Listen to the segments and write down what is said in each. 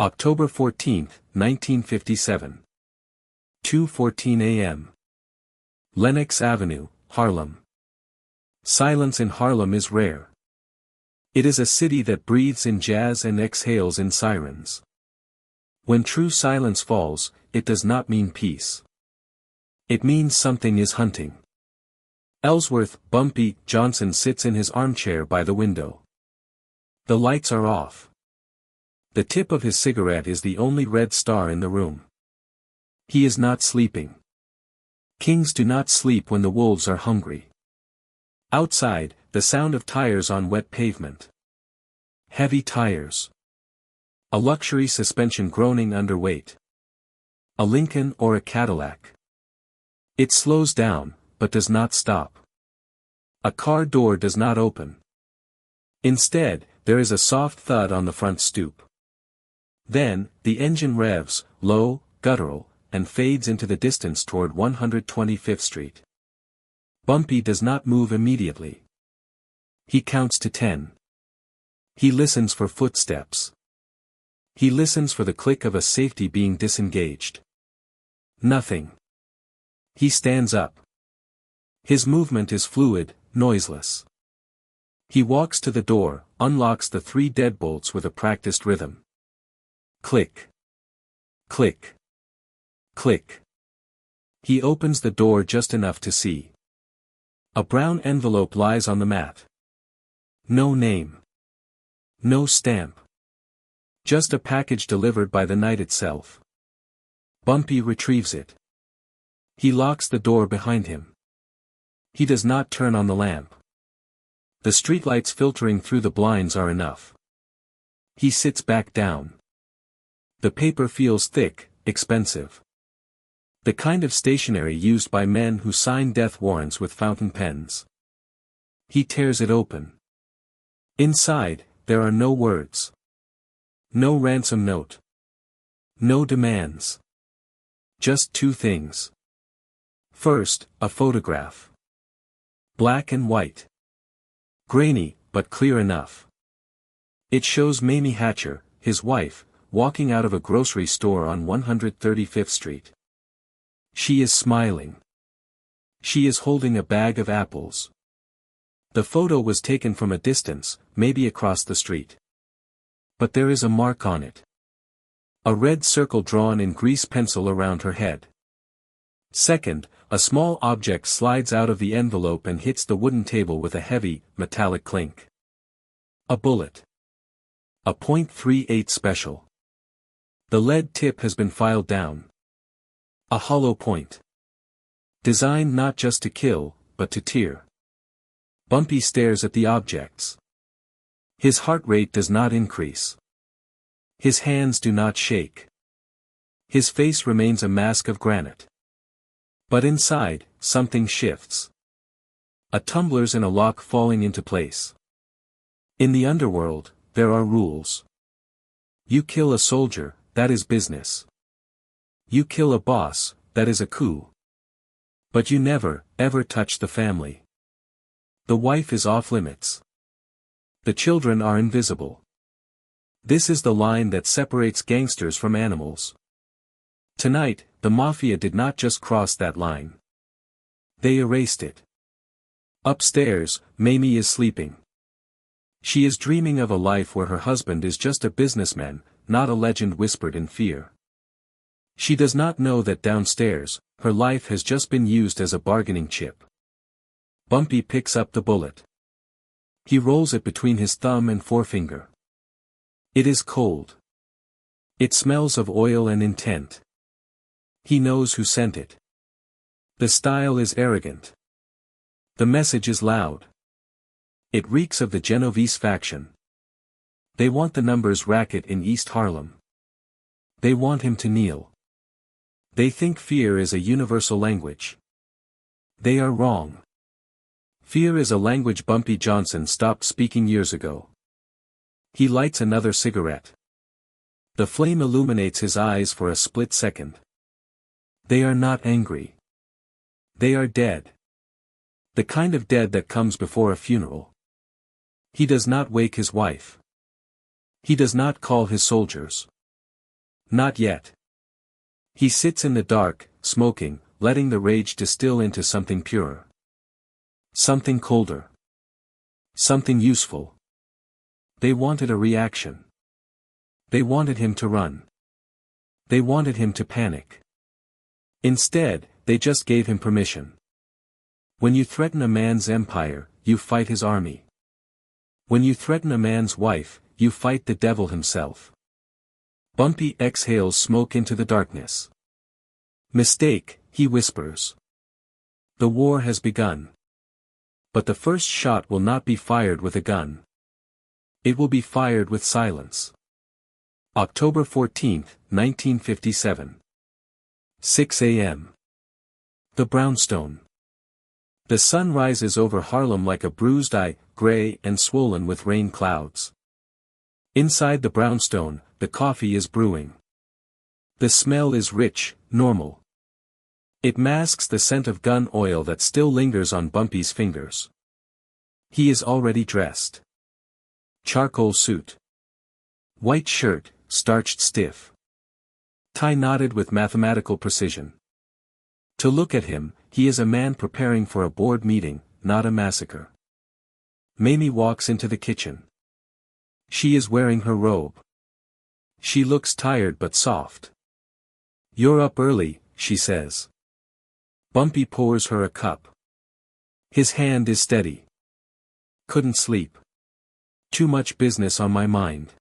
October 14, 1957. 2:14 a.m. Lenox Avenue, Harlem. Silence in Harlem is rare. It is a city that breathes in jazz and exhales in sirens. When true silence falls, it does not mean peace. It means something is hunting. Ellsworth, Bumpy, Johnson sits in his armchair by the window. The lights are off. The tip of his cigarette is the only red star in the room. He is not sleeping. Kings do not sleep when the wolves are hungry. Outside, the sound of tires on wet pavement. Heavy tires. A luxury suspension groaning under weight. A Lincoln or a Cadillac. It slows down, but does not stop. A car door does not open. Instead, there is a soft thud on the front stoop. Then, the engine revs, low, guttural, and fades into the distance toward 125th Street. Bumpy does not move immediately. He counts to 10. He listens for footsteps. He listens for the click of a safety being disengaged. Nothing. He stands up. His movement is fluid, noiseless. He walks to the door, unlocks the 3 deadbolts with a practiced rhythm. Click. Click. Click. He opens the door just enough to see. A brown envelope lies on the mat. No name. No stamp. Just a package delivered by the night itself. Bumpy retrieves it. He locks the door behind him. He does not turn on the lamp. The streetlights filtering through the blinds are enough. He sits back down. The paper feels thick, expensive. The kind of stationery used by men who sign death warrants with fountain pens. He tears it open. Inside, there are no words. No ransom note. No demands. Just 2 things. First, a photograph. Black and white. Grainy, but clear enough. It shows Mamie Hatcher, his wife, walking out of a grocery store on 135th Street. She is smiling. She is holding a bag of apples. The photo was taken from a distance, maybe across the street. But there is a mark on it. A red circle drawn in grease pencil around her head. Second, a small object slides out of the envelope and hits the wooden table with a heavy, metallic clink. A bullet. A .38 special. The lead tip has been filed down. A hollow point. Designed not just to kill, but to tear. Bumpy stares at the objects. His heart rate does not increase. His hands do not shake. His face remains a mask of granite. But inside, something shifts. A tumbler's in a lock falling into place. In the underworld, there are rules. You kill a soldier, that is business. You kill a boss, that is a coup. But you never, ever touch the family. The wife is off limits. The children are invisible. This is the line that separates gangsters from animals. Tonight, the Mafia did not just cross that line. They erased it. Upstairs, Mamie is sleeping. She is dreaming of a life where her husband is just a businessman, not a legend whispered in fear. She does not know that downstairs, her life has just been used as a bargaining chip. Bumpy picks up the bullet. He rolls it between his thumb and forefinger. It is cold. It smells of oil and intent. He knows who sent it. The style is arrogant. The message is loud. It reeks of the Genovese faction. They want the numbers racket in East Harlem. They want him to kneel. They think fear is a universal language. They are wrong. Fear is a language Bumpy Johnson stopped speaking years ago. He lights another cigarette. The flame illuminates his eyes for a split second. They are not angry. They are dead. The kind of dead that comes before a funeral. He does not wake his wife. He does not call his soldiers. Not yet. He sits in the dark, smoking, letting the rage distill into something purer. Something colder. Something useful. They wanted a reaction. They wanted him to run. They wanted him to panic. Instead, they just gave him permission. When you threaten a man's empire, you fight his army. When you threaten a man's wife, you fight the devil himself. Bumpy exhales smoke into the darkness. Mistake, he whispers. The war has begun. But the first shot will not be fired with a gun. It will be fired with silence. October 14, 1957. 6 a.m. The brownstone. The sun rises over Harlem like a bruised eye, gray and swollen with rain clouds. Inside the brownstone, the coffee is brewing. The smell is rich, normal. It masks the scent of gun oil that still lingers on Bumpy's fingers. He is already dressed. Charcoal suit. White shirt, starched stiff. Tie knotted with mathematical precision. To look at him, he is a man preparing for a board meeting, not a massacre. Mamie walks into the kitchen. She is wearing her robe. She looks tired but soft. "You're up early," she says. Bumpy pours her a cup. His hand is steady. "Couldn't sleep. Too much business on my mind."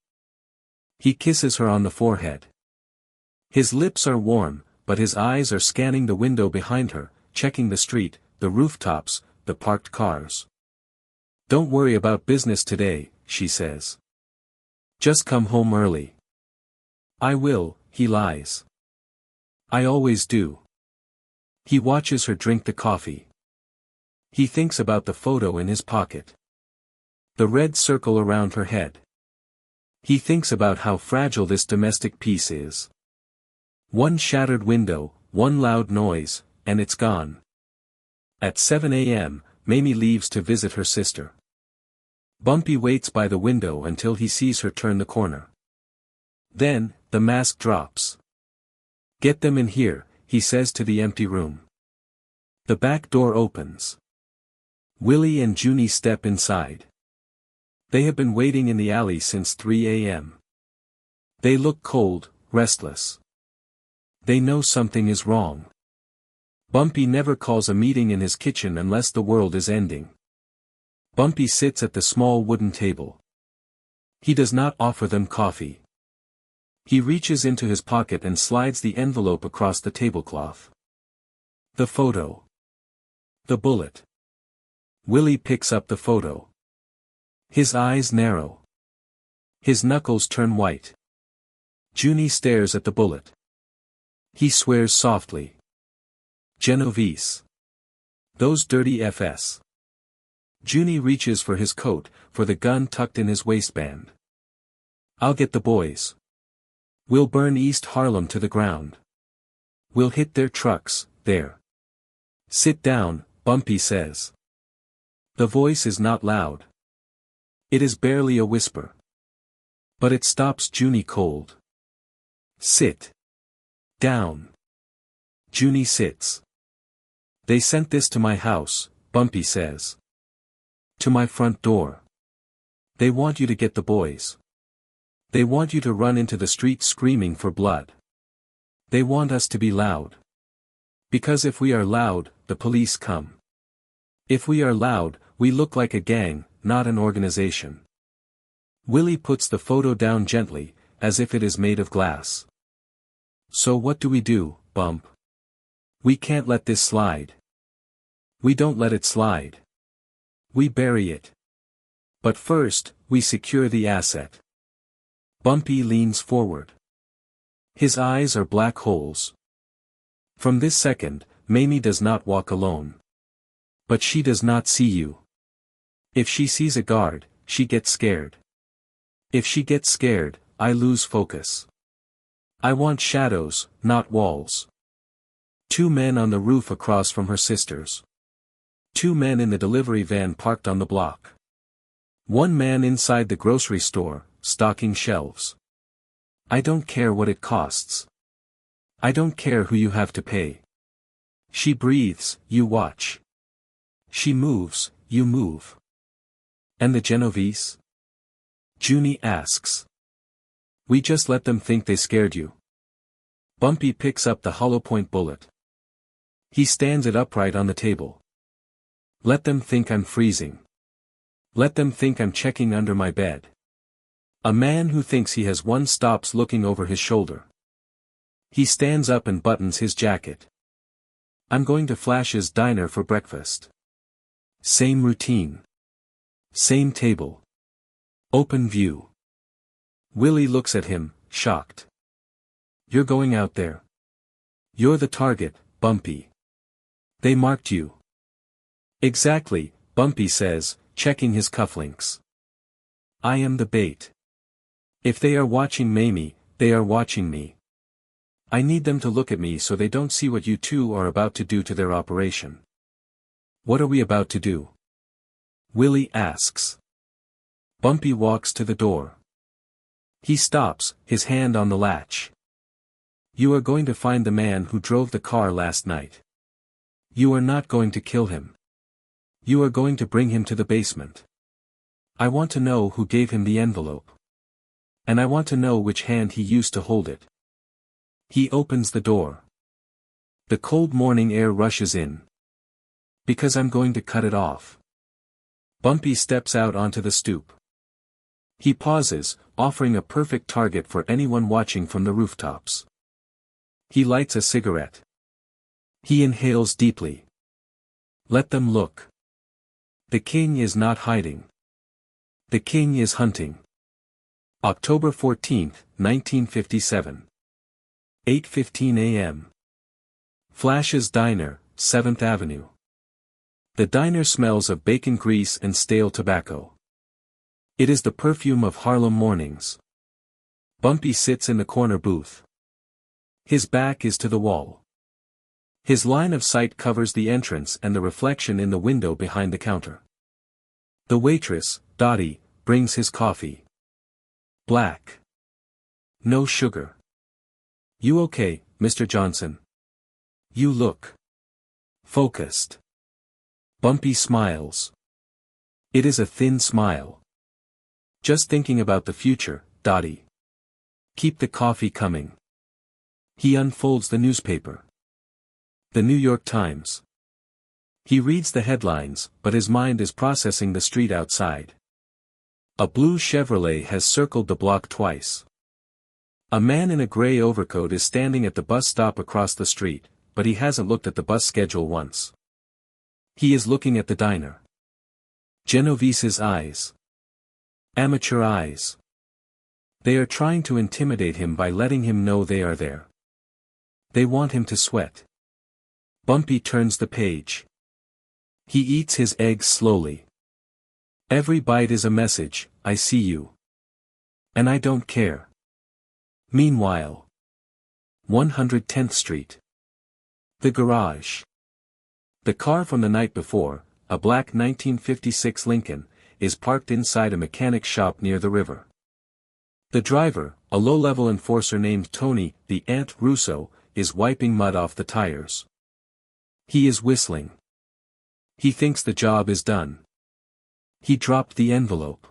He kisses her on the forehead. His lips are warm, but his eyes are scanning the window behind her, checking the street, the rooftops, the parked cars. "Don't worry about business today," she says. "Just come home early." "I will," he lies. "I always do." He watches her drink the coffee. He thinks about the photo in his pocket. The red circle around her head. He thinks about how fragile this domestic peace is. One shattered window, one loud noise, and it's gone. At 7 a.m., Mamie leaves to visit her sister. Bumpy waits by the window until he sees her turn the corner. Then, the mask drops. "Get them in here," he says to the empty room. The back door opens. Willie and Junie step inside. They have been waiting in the alley since 3 a.m. They look cold, restless. They know something is wrong. Bumpy never calls a meeting in his kitchen unless the world is ending. Bumpy sits at the small wooden table. He does not offer them coffee. He reaches into his pocket and slides the envelope across the tablecloth. The photo. The bullet. Willie picks up the photo. His eyes narrow. His knuckles turn white. Junie stares at the bullet. He swears softly. "Genovese. Those dirty FS." Junie reaches for his coat, for the gun tucked in his waistband. "I'll get the boys. We'll burn East Harlem to the ground. We'll hit their trucks, there." "Sit down," Bumpy says. The voice is not loud. It is barely a whisper. But it stops Junie cold. "Sit down." Junie sits. "They sent this to my house," Bumpy says. "To my front door. They want you to get the boys. They want you to run into the street screaming for blood. They want us to be loud. Because if we are loud, the police come. If we are loud, we look like a gang, not an organization." Willie puts the photo down gently, as if it is made of glass. "So what do we do, Bump? We can't let this slide." "We don't let it slide. We bury it. But first, we secure the asset." Bumpy leans forward. His eyes are black holes. From this second, Mamie does not walk alone. But she does not see you. If she sees a guard, she gets scared. If she gets scared, I lose focus. I want shadows, not walls. 2 men on the roof across from her sister's. 2 men in the delivery van parked on the block. 1 man inside the grocery store, stocking shelves. I don't care what it costs. I don't care who you have to pay. She breathes, you watch. She moves, you move. And the Genovese? Junie asks. We just let them think they scared you. Bumpy picks up the hollow point bullet. He stands it upright on the table. Let them think I'm freezing. Let them think I'm checking under my bed. A man who thinks he has won stops looking over his shoulder. He stands up and buttons his jacket. I'm going to Flash's diner for breakfast. Same routine. Same table. Open view. Willie looks at him, shocked. You're going out there. You're the target, Bumpy. They marked you. Exactly, Bumpy says, checking his cufflinks. I am the bait. If they are watching Mamie, they are watching me. I need them to look at me so they don't see what you two are about to do to their operation. What are we about to do? Willie asks. Bumpy walks to the door. He stops, his hand on the latch. You are going to find the man who drove the car last night. You are not going to kill him. You are going to bring him to the basement. I want to know who gave him the envelope. And I want to know which hand he used to hold it. He opens the door. The cold morning air rushes in. Because I'm going to cut it off. Bumpy steps out onto the stoop. He pauses, offering a perfect target for anyone watching from the rooftops. He lights a cigarette. He inhales deeply. Let them look. The king is not hiding. The king is hunting. October 14, 1957. 8:15 a.m. Flash's Diner, 7th Avenue. The diner smells of bacon grease and stale tobacco. It is the perfume of Harlem mornings. Bumpy sits in the corner booth. His back is to the wall. His line of sight covers the entrance and the reflection in the window behind the counter. The waitress, Dottie, brings his coffee. Black. No sugar. You okay, Mr. Johnson? You look focused. Bumpy smiles. It is a thin smile. Just thinking about the future, Dottie. Keep the coffee coming. He unfolds the newspaper. The New York Times. He reads the headlines, but his mind is processing the street outside. A blue Chevrolet has circled the block twice. A man in a gray overcoat is standing at the bus stop across the street, but he hasn't looked at the bus schedule once. He is looking at the diner. Genovese's eyes. Amateur eyes. They are trying to intimidate him by letting him know they are there. They want him to sweat. Bumpy turns the page. He eats his eggs slowly. Every bite is a message, I see you. And I don't care. Meanwhile. 110th Street. The garage. The car from the night before, a black 1956 Lincoln, is parked inside a mechanic shop near the river. The driver, a low-level enforcer named Tony, the Ant Russo, is wiping mud off the tires. He is whistling. He thinks the job is done. He dropped the envelope.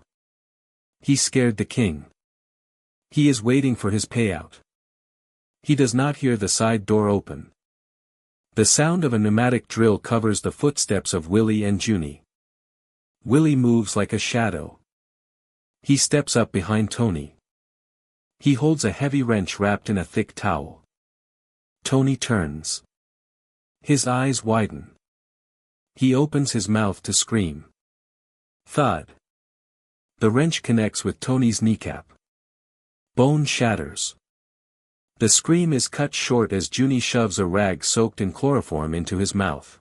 He scared the king. He is waiting for his payout. He does not hear the side door open. The sound of a pneumatic drill covers the footsteps of Willie and Junie. Willie moves like a shadow. He steps up behind Tony. He holds a heavy wrench wrapped in a thick towel. Tony turns. His eyes widen. He opens his mouth to scream. Thud. The wrench connects with Tony's kneecap. Bone shatters. The scream is cut short as Junie shoves a rag soaked in chloroform into his mouth.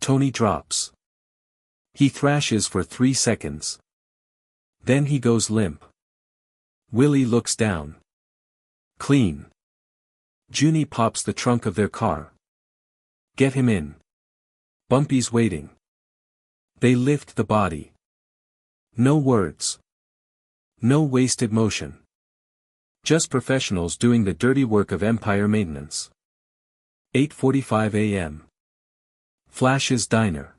Tony drops. He thrashes for 3 seconds. Then he goes limp. Willie looks down. Clean. Junie pops the trunk of their car. Get him in. Bumpy's waiting. They lift the body. No words. No wasted motion. Just professionals doing the dirty work of empire maintenance. 8:45 a.m. Flash's Diner.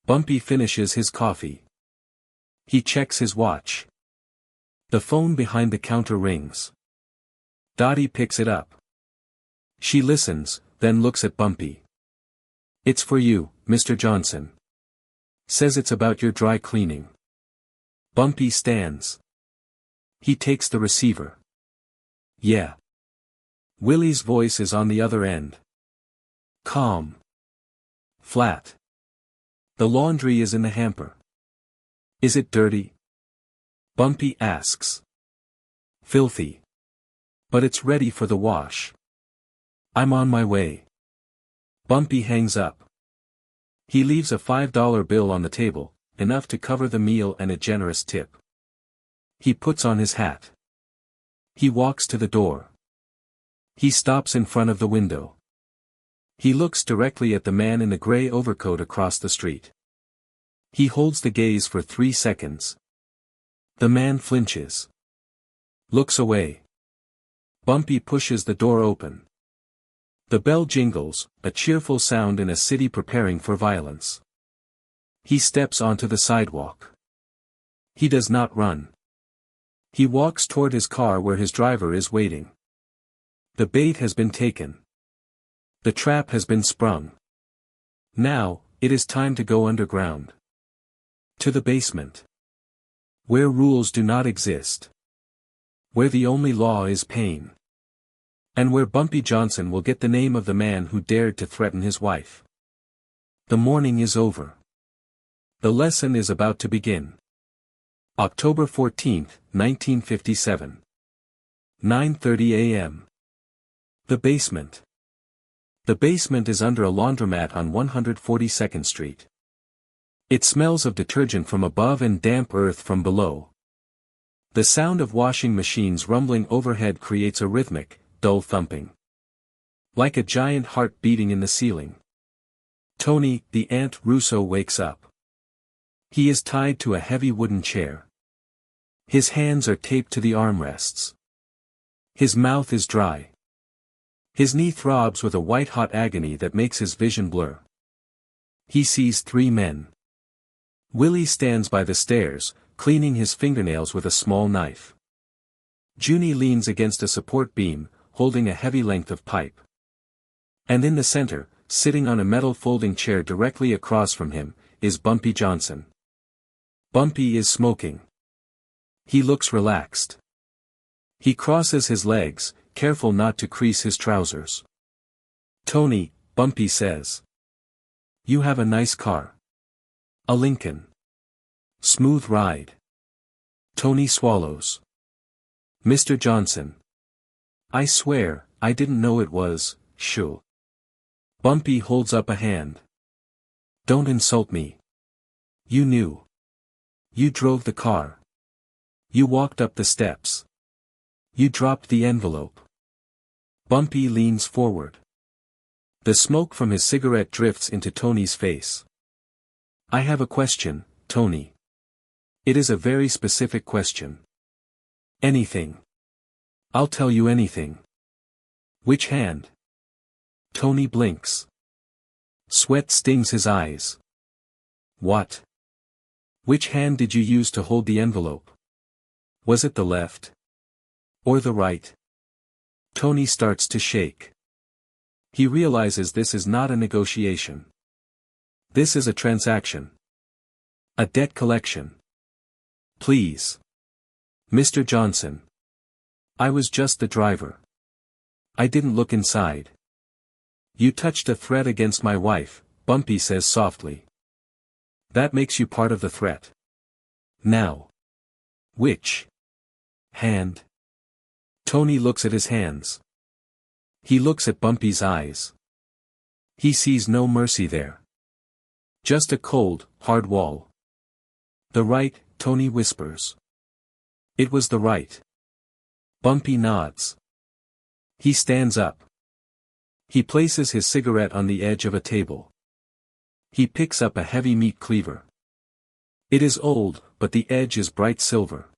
Bumpy finishes his coffee. He checks his watch. The phone behind the counter rings. Dottie picks it up. She listens, then looks at Bumpy. "It's for you, Mr. Johnson. Says it's about your dry cleaning." Bumpy stands. He takes the receiver. "Yeah." Willie's voice is on the other end. Calm. Flat. "The laundry is in the hamper." "Is it dirty?" Bumpy asks. "Filthy. But it's ready for the wash." "I'm on my way." Bumpy hangs up. He leaves a $5 bill on the table, enough to cover the meal and a generous tip. He puts on his hat. He walks to the door. He stops in front of the window. He looks directly at the man in the gray overcoat across the street. He holds the gaze for 3 seconds. The man flinches. Looks away. Bumpy pushes the door open. The bell jingles, a cheerful sound in a city preparing for violence. He steps onto the sidewalk. He does not run. He walks toward his car where his driver is waiting. The bait has been taken. The trap has been sprung. Now, it is time to go underground. To the basement. Where rules do not exist. Where the only law is pain. And where Bumpy Johnson will get the name of the man who dared to threaten his wife. The morning is over. The lesson is about to begin. October 14, 1957. 9:30 a.m. The basement. The basement is under a laundromat on 142nd Street. It smells of detergent from above and damp earth from below. The sound of washing machines rumbling overhead creates a rhythmic, dull thumping. Like a giant heart beating in the ceiling. Tony, the Aunt Russo, wakes up. He is tied to a heavy wooden chair. His hands are taped to the armrests. His mouth is dry. His knee throbs with a white-hot agony that makes his vision blur. He sees 3 men. Willie stands by the stairs, cleaning his fingernails with a small knife. Junie leans against a support beam, holding a heavy length of pipe. And in the center, sitting on a metal folding chair directly across from him, is Bumpy Johnson. Bumpy is smoking. He looks relaxed. He crosses his legs, careful not to crease his trousers. "Tony," Bumpy says. "You have a nice car." "A Lincoln." "Smooth ride." Tony swallows. "Mr. Johnson. I swear, I didn't know it was, shoo." Bumpy holds up a hand. "Don't insult me. You knew. You drove the car. You walked up the steps. You dropped the envelope." Bumpy leans forward. The smoke from his cigarette drifts into Tony's face. "I have a question, Tony. It is a very specific question." "Anything. I'll tell you anything." "Which hand?" Tony blinks. Sweat stings his eyes. "What? Which hand did you use to hold the envelope? Was it the left? Or the right?" Tony starts to shake. He realizes this is not a negotiation. This is a transaction. A debt collection. "Please. Mr. Johnson. I was just the driver. I didn't look inside." "You touched a threat against my wife," Bumpy says softly. "That makes you part of the threat. Now. Which hand?" Tony looks at his hands. He looks at Bumpy's eyes. He sees no mercy there. Just a cold, hard wall. "The right," Tony whispers. "It was the right." Bumpy nods. He stands up. He places his cigarette on the edge of a table. He picks up a heavy meat cleaver. It is old, but the edge is bright silver.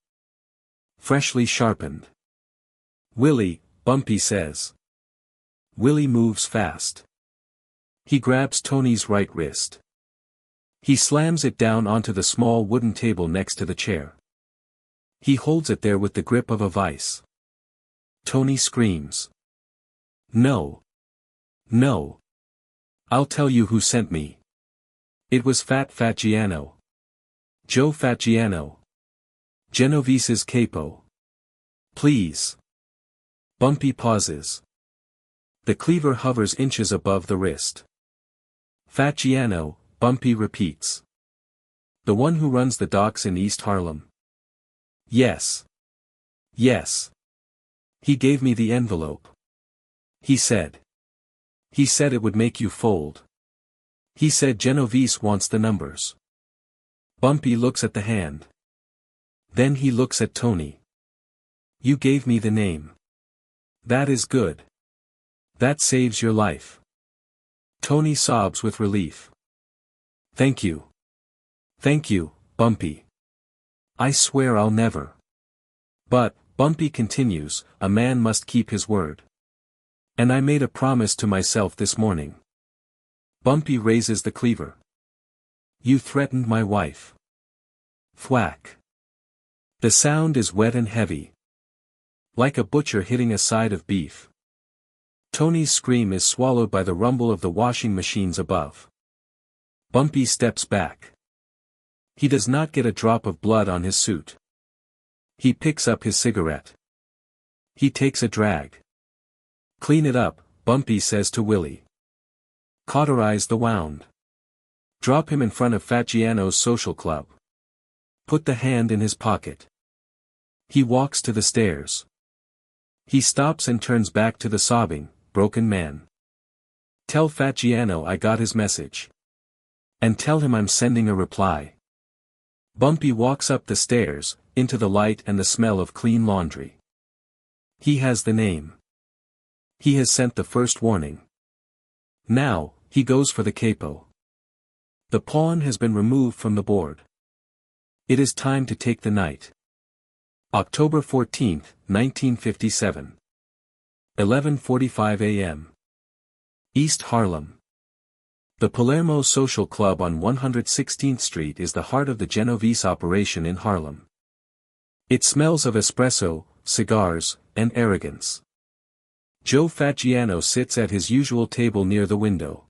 Freshly sharpened. Willie, Bumpy says. Willie moves fast. He grabs Tony's right wrist. He slams it down onto the small wooden table next to the chair. He holds it there with the grip of a vice. Tony screams. No. No. I'll tell you who sent me. It was Fat Giano. Joe Giano. Genovese's capo. Please. Bumpy pauses. The cleaver hovers inches above the wrist. Giano, Bumpy repeats. The one who runs the docks in East Harlem. Yes. Yes. He gave me the envelope. He said. He said it would make you fold. He said Genovese wants the numbers. Bumpy looks at the hand. Then he looks at Tony. You gave me the name. That is good. That saves your life. Tony sobs with relief. Thank you. Thank you, Bumpy. I swear I'll never. But, Bumpy continues, a man must keep his word. And I made a promise to myself this morning. Bumpy raises the cleaver. You threatened my wife. Thwack. The sound is wet and heavy. Like a butcher hitting a side of beef. Tony's scream is swallowed by the rumble of the washing machines above. Bumpy steps back. He does not get a drop of blood on his suit. He picks up his cigarette. He takes a drag. Clean it up, Bumpy says to Willie. Cauterize the wound. Drop him in front of Giano's social club. Put the hand in his pocket. He walks to the stairs. He stops and turns back to the sobbing, broken man. Tell Giano I got his message. And tell him I'm sending a reply. Bumpy walks up the stairs, into the light and the smell of clean laundry. He has the name. He has sent the first warning. Now, he goes for the capo. The pawn has been removed from the board. It is time to take the night. October 14, 1957. 11:45 a.m. East Harlem. The Palermo Social Club on 116th Street is the heart of the Genovese operation in Harlem. It smells of espresso, cigars, and arrogance. Joe Giano sits at his usual table near the window.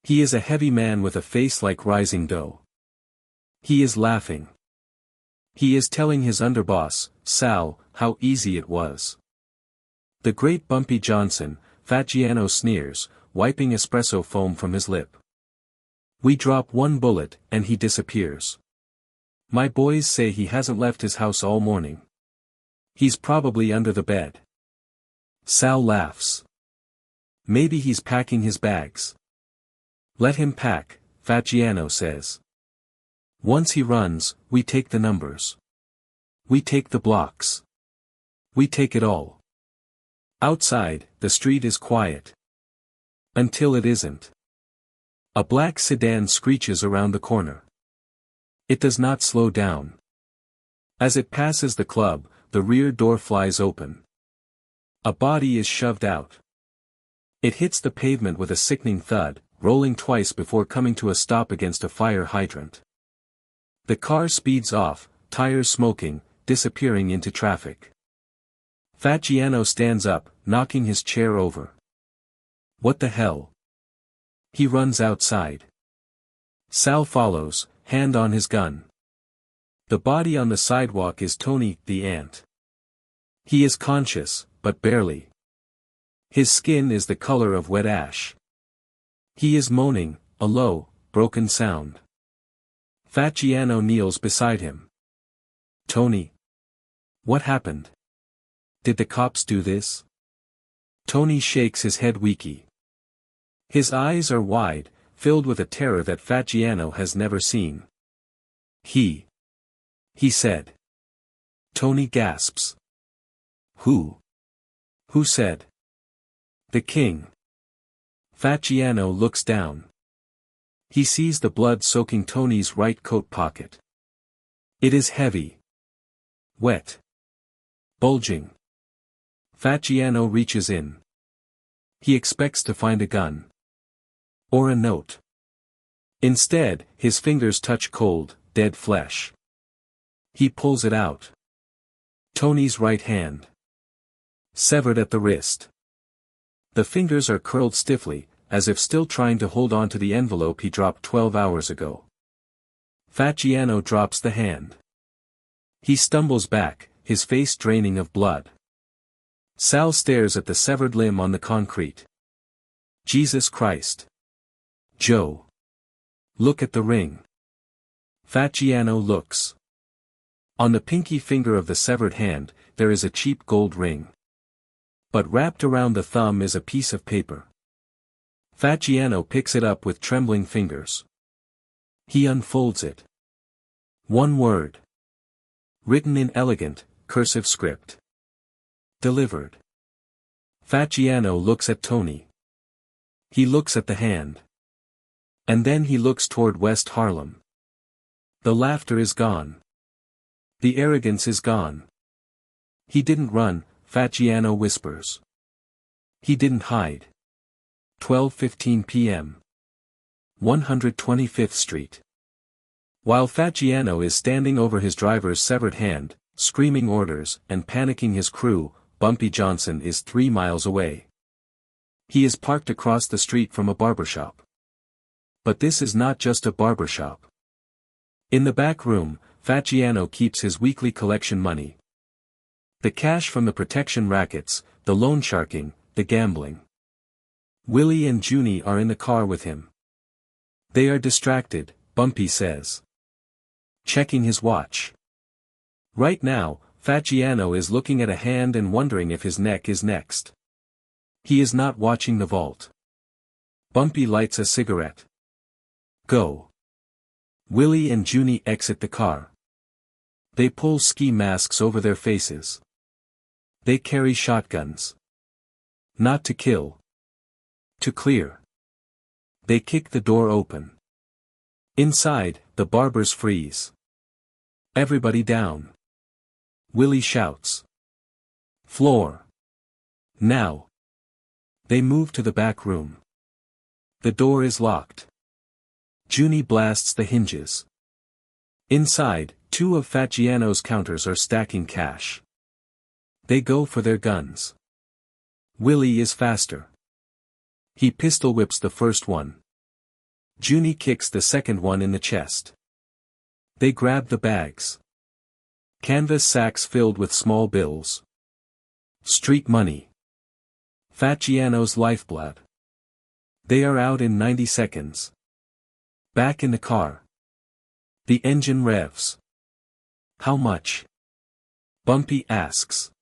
He is a heavy man with a face like rising dough. He is laughing. He is telling his underboss, Sal, how easy it was. The great Bumpy Johnson, Giano sneers, wiping espresso foam from his lip. We drop one bullet, and he disappears. My boys say he hasn't left his house all morning. He's probably under the bed. Sal laughs. Maybe he's packing his bags. Let him pack, Giano says. Once he runs, we take the numbers. We take the blocks. We take it all. Outside, the street is quiet. Until it isn't. A black sedan screeches around the corner. It does not slow down. As it passes the club, the rear door flies open. A body is shoved out. It hits the pavement with a sickening thud, rolling twice before coming to a stop against a fire hydrant. The car speeds off, tires smoking, disappearing into traffic. Giano stands up, knocking his chair over. What the hell? He runs outside. Sal follows, hand on his gun. The body on the sidewalk is Tony, the ant. He is conscious, but barely. His skin is the color of wet ash. He is moaning, a low, broken sound. Giano kneels beside him. Tony. What happened? Did the cops do this? Tony shakes his head weakly. His eyes are wide, filled with a terror that Giano has never seen. He said. Tony gasps. Who? Who said? The king. Giano looks down. He sees the blood soaking Tony's right coat pocket. It is heavy. Wet. Bulging. Facciano reaches in. He expects to find a gun. Or a note. Instead, his fingers touch cold, dead flesh. He pulls it out. Tony's right hand. Severed at the wrist. The fingers are curled stiffly, as if still trying to hold on to the envelope he dropped 12 hours ago. Facciano drops the hand. He stumbles back, his face draining of blood. Sal stares at the severed limb on the concrete. Jesus Christ. Joe. Look at the ring. Facciano looks. On the pinky finger of the severed hand, there is a cheap gold ring. But wrapped around the thumb is a piece of paper. Facciano picks it up with trembling fingers. He unfolds it. One word. Written in elegant, cursive script. Delivered. Facciano looks at Tony. He looks at the hand. And then he looks toward West Harlem. The laughter is gone. The arrogance is gone. He didn't run, Facciano whispers. He didn't hide. 12:15 p.m. 125th Street. While Facciano is standing over his driver's severed hand, screaming orders and panicking his crew, Bumpy Johnson is 3 miles away. He is parked across the street from a barbershop. But this is not just a barbershop. In the back room, Facciano keeps his weekly collection money. The cash from the protection rackets, the loan sharking, the gambling. Willie and Junie are in the car with him. They are distracted, Bumpy says. Checking his watch. Right now, Facciano is looking at a hand and wondering if his neck is next. He is not watching the vault. Bumpy lights a cigarette. Go. Willie and Junie exit the car. They pull ski masks over their faces. They carry shotguns. Not to kill. To clear. They kick the door open. Inside, the barbers freeze. Everybody down. Willie shouts. Floor. Now. They move to the back room. The door is locked. Junie blasts the hinges. Inside, 2 of Facciano's counters are stacking cash. They go for their guns. Willie is faster. He pistol whips the first one. Junie kicks the second one in the chest. They grab the bags. Canvas sacks filled with small bills. Street money. Facciano's lifeblood. They are out in 90 seconds. Back in the car. The engine revs. How much? Bumpy asks.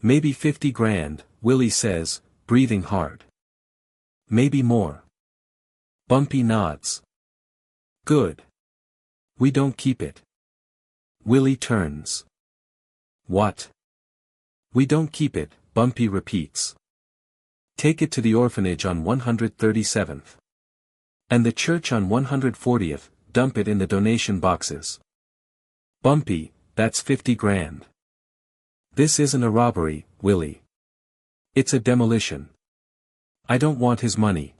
Maybe 50 grand, Willie says, breathing hard. Maybe more. Bumpy nods. Good. We don't keep it. Willie turns. What? We don't keep it, Bumpy repeats. Take it to the orphanage on 137th. And the church on 140th, dump it in the donation boxes. Bumpy, that's 50 grand. This isn't a robbery, Willie. It's a demolition. I don't want his money.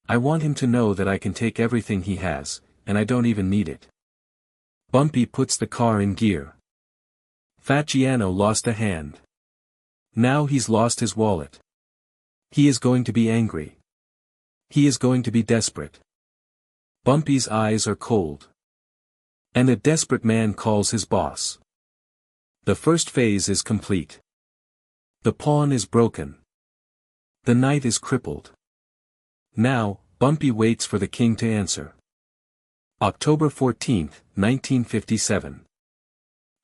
I want him to know that I can take everything he has, and I don't even need it. Bumpy puts the car in gear. Facciano lost a hand. Now he's lost his wallet. He is going to be angry. He is going to be desperate. Bumpy's eyes are cold. And a desperate man calls his boss. The first phase is complete. The pawn is broken. The knight is crippled. Now, Bumpy waits for the king to answer. October 14, 1957.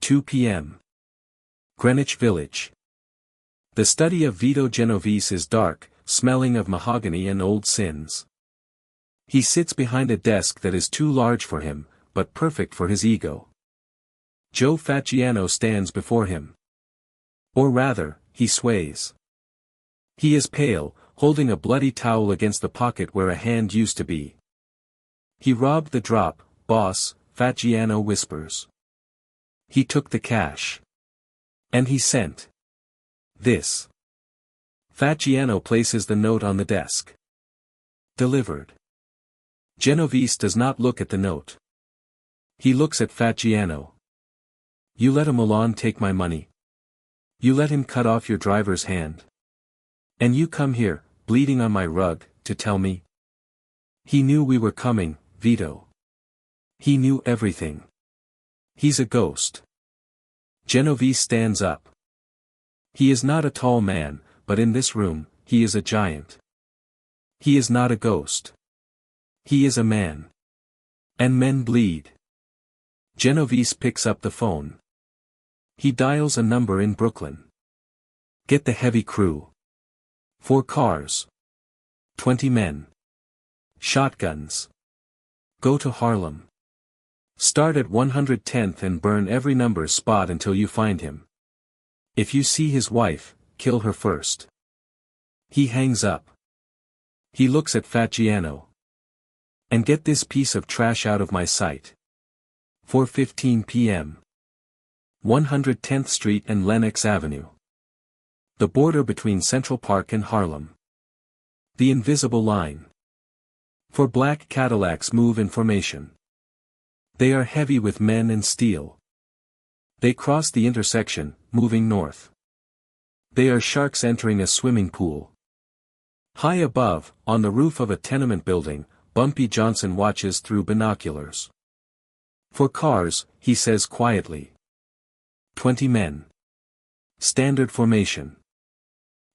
2 p.m. Greenwich Village. The study of Vito Genovese is dark, smelling of mahogany and old sins. He sits behind a desk that is too large for him, but perfect for his ego. Joe Facciano stands before him. Or rather, he sways. He is pale, holding a bloody towel against the pocket where a hand used to be. He robbed the drop, boss, Facciano whispers. He took the cash. And he sent. This. Fatgiano places the note on the desk. Delivered. Genovese does not look at the note. He looks at Fatgiano. You let a Milan take my money. You let him cut off your driver's hand. And you come here, bleeding on my rug, to tell me? He knew we were coming, Vito. He knew everything. He's a ghost. Genovese stands up. He is not a tall man, but in this room, he is a giant. He is not a ghost. He is a man. And men bleed. Genovese picks up the phone. He dials a number in Brooklyn. Get the heavy crew. 4 cars. 20 men. Shotguns. Go to Harlem. Start at 110th and burn every number spot until you find him. If you see his wife, kill her first. He hangs up. He looks at Fatgiano. And get this piece of trash out of my sight. 4:15 p.m. 110th Street and Lenox Avenue. The border between Central Park and Harlem. The invisible line. 4 black Cadillacs move in formation. They are heavy with men and steel. They cross the intersection, moving north. They are sharks entering a swimming pool. High above, on the roof of a tenement building, Bumpy Johnson watches through binoculars. 4 cars, he says quietly. 20 men. Standard formation.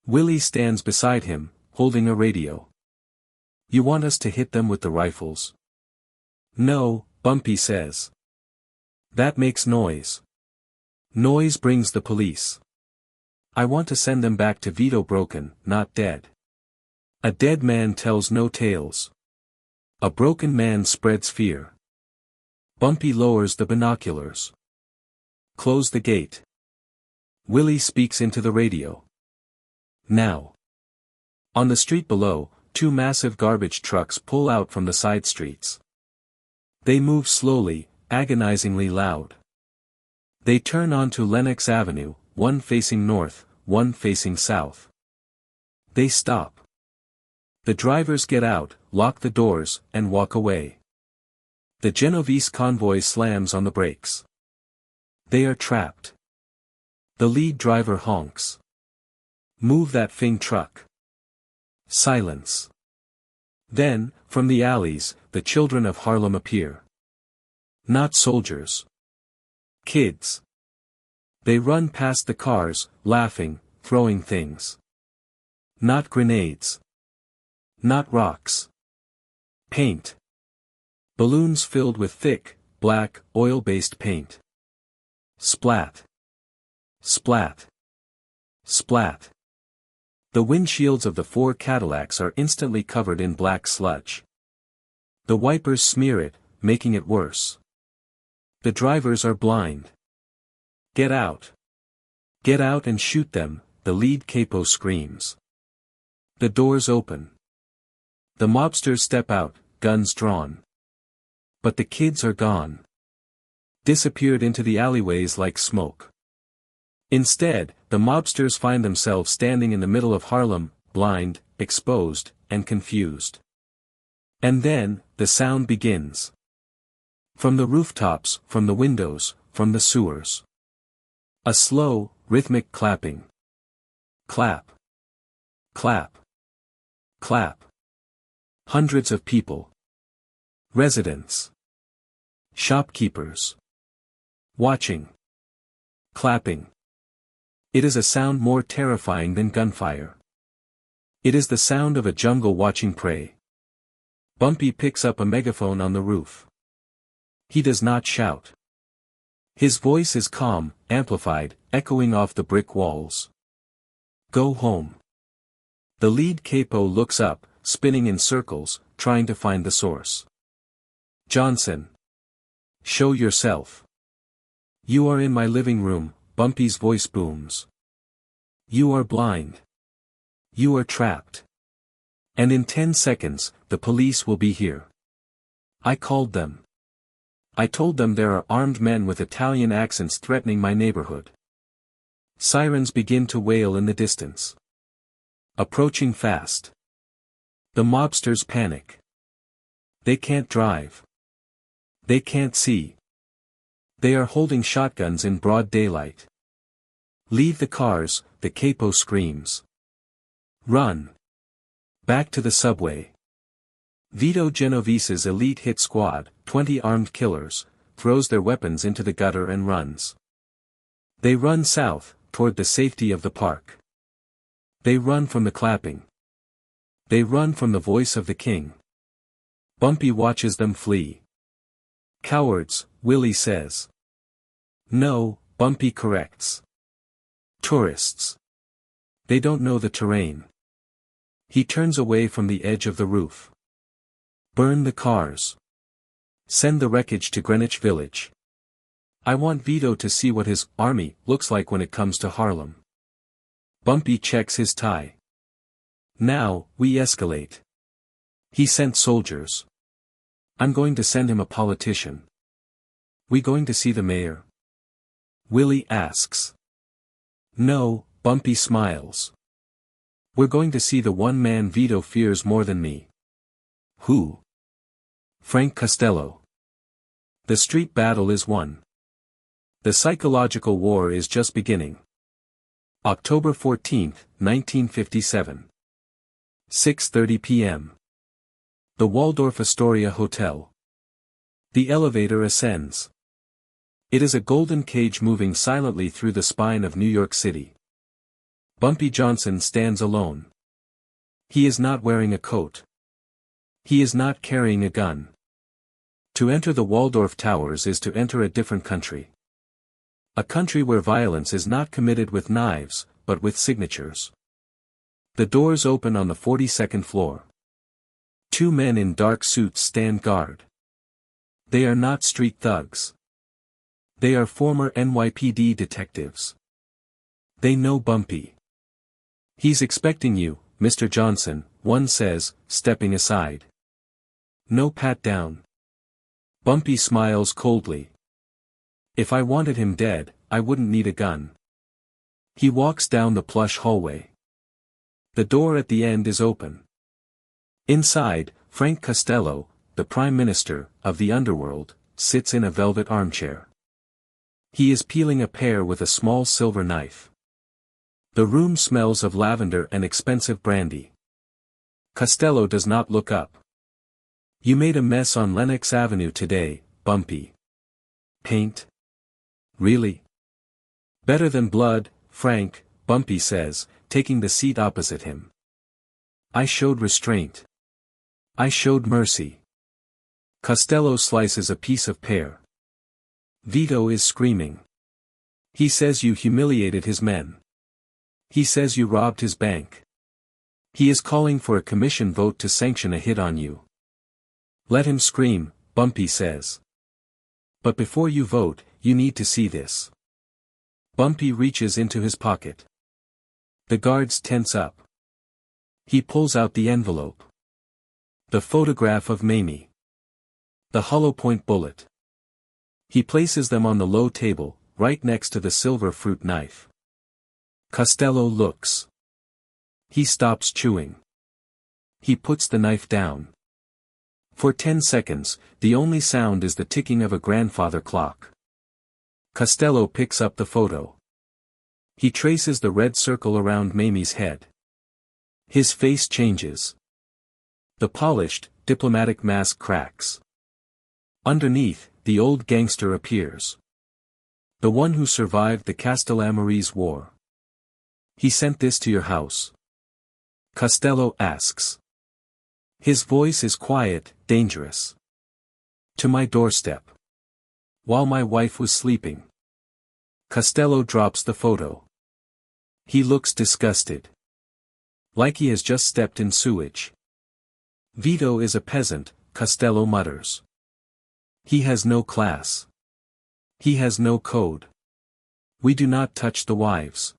Willie stands beside him, holding a radio. You want us to hit them with the rifles? No, Bumpy says. That makes noise. Noise brings the police. I want to send them back to Vito broken, not dead. A dead man tells no tales. A broken man spreads fear. Bumpy lowers the binoculars. Close the gate. Willie speaks into the radio. Now. On the street below, 2 massive garbage trucks pull out from the side streets. They move slowly, agonizingly loud. They turn onto Lenox Avenue, one facing north, one facing south. They stop. The drivers get out, lock the doors, and walk away. The Genovese convoy slams on the brakes. They are trapped. The lead driver honks. Move that thing truck. Silence. Then, from the alleys, the children of Harlem appear. Not soldiers. Kids. They run past the cars, laughing, throwing things. Not grenades. Not rocks. Paint. Balloons filled with thick, black, oil-based paint. Splat. Splat. Splat. The windshields of the 4 Cadillacs are instantly covered in black sludge. The wipers smear it, making it worse. The drivers are blind. Get out. Get out and shoot them, the lead capo screams. The doors open. The mobsters step out, guns drawn. But the kids are gone. Disappeared into the alleyways like smoke. Instead, the mobsters find themselves standing in the middle of Harlem, blind, exposed, and confused. And then, the sound begins. From the rooftops, from the windows, from the sewers. A slow, rhythmic clapping. Clap. Clap. Clap. Hundreds of people. Residents. Shopkeepers. Watching. Clapping. It is a sound more terrifying than gunfire. It is the sound of a jungle watching prey. Bumpy picks up a megaphone on the roof. He does not shout. His voice is calm, amplified, echoing off the brick walls. Go home. The lead capo looks up, spinning in circles, trying to find the source. Johnson. Show yourself. You are in my living room, Bumpy's voice booms. You are blind. You are trapped. And in 10 seconds, the police will be here. I called them. I told them there are armed men with Italian accents threatening my neighborhood. Sirens begin to wail in the distance. Approaching fast. The mobsters panic. They can't drive. They can't see. They are holding shotguns in broad daylight. Leave the cars, the capo screams. Run. Back to the subway. Vito Genovese's elite hit squad, 20 armed killers, throws their weapons into the gutter and runs. They run south, toward the safety of the park. They run from the clapping. They run from the voice of the king. Bumpy watches them flee. Cowards, Willie says. No, Bumpy corrects. Tourists. They don't know the terrain. He turns away from the edge of the roof. Burn the cars. Send the wreckage to Greenwich Village. I want Vito to see what his army looks like when it comes to Harlem. Bumpy checks his tie. Now, we escalate. He sent soldiers. I'm going to send him a politician. We going to see the mayor? Willie asks. No, Bumpy smiles. We're going to see the one man Vito fears more than me. Who? Frank Costello. The street battle is won. The psychological war is just beginning. October 14, 1957. 6:30 p.m. The Waldorf Astoria Hotel. The elevator ascends. It is a golden cage moving silently through the spine of New York City. Bumpy Johnson stands alone. He is not wearing a coat. He is not carrying a gun. To enter the Waldorf Towers is to enter a different country. A country where violence is not committed with knives, but with signatures. The doors open on the 42nd floor. Two men in dark suits stand guard. They are not street thugs. They are former NYPD detectives. They know Bumpy. He's expecting you, Mr. Johnson, one says, stepping aside. No pat down. Bumpy smiles coldly. If I wanted him dead, I wouldn't need a gun. He walks down the plush hallway. The door at the end is open. Inside, Frank Costello, the Prime Minister of the underworld, sits in a velvet armchair. He is peeling a pear with a small silver knife. The room smells of lavender and expensive brandy. Costello does not look up. You made a mess on Lenox Avenue today, Bumpy. Paint? Really? Better than blood, Frank, Bumpy says, taking the seat opposite him. I showed restraint. I showed mercy. Costello slices a piece of pear. Vito is screaming. He says you humiliated his men. He says you robbed his bank. He is calling for a commission vote to sanction a hit on you. Let him scream, Bumpy says. But before you vote, you need to see this. Bumpy reaches into his pocket. The guards tense up. He pulls out the envelope. The photograph of Mamie. The hollow point bullet. He places them on the low table, right next to the silver fruit knife. Costello looks. He stops chewing. He puts the knife down. For 10 seconds, the only sound is the ticking of a grandfather clock. Costello picks up the photo. He traces the red circle around Mamie's head. His face changes. The polished, diplomatic mask cracks. Underneath, the old gangster appears. The one who survived the Castellammare's war. He sent this to your house? Costello asks. His voice is quiet, dangerous. To my doorstep. While my wife was sleeping. Costello drops the photo. He looks disgusted. Like he has just stepped in sewage. Vito is a peasant, Costello mutters. He has no class. He has no code. We do not touch the wives.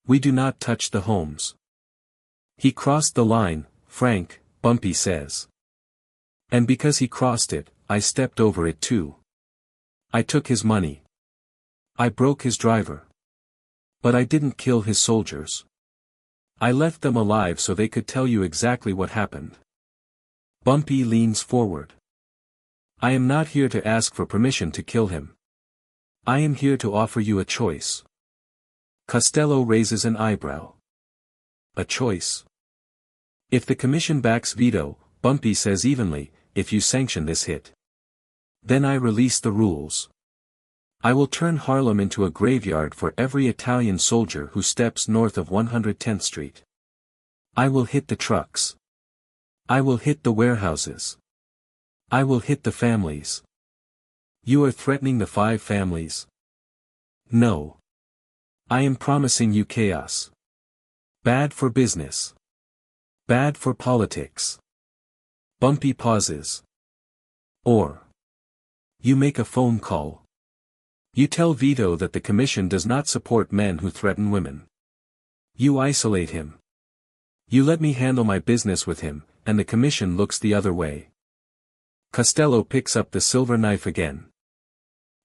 We do not touch the homes. He crossed the line, Frank, Bumpy says. And because he crossed it, I stepped over it too. I took his money. I broke his driver. But I didn't kill his soldiers. I left them alive so they could tell you exactly what happened. Bumpy leans forward. I am not here to ask for permission to kill him. I am here to offer you a choice. Costello raises an eyebrow. A choice? If the commission backs Vito, Bumpy says evenly, if you sanction this hit. Then I release the rules. I will turn Harlem into a graveyard for every Italian soldier who steps north of 110th Street. I will hit the trucks. I will hit the warehouses. I will hit the families. You are threatening the 5 families? No. I am promising you chaos. Bad for business. Bad for politics. Bumpy pauses. Or. You make a phone call. You tell Vito that the commission does not support men who threaten women. You isolate him. You let me handle my business with him, and the commission looks the other way. Costello picks up the silver knife again.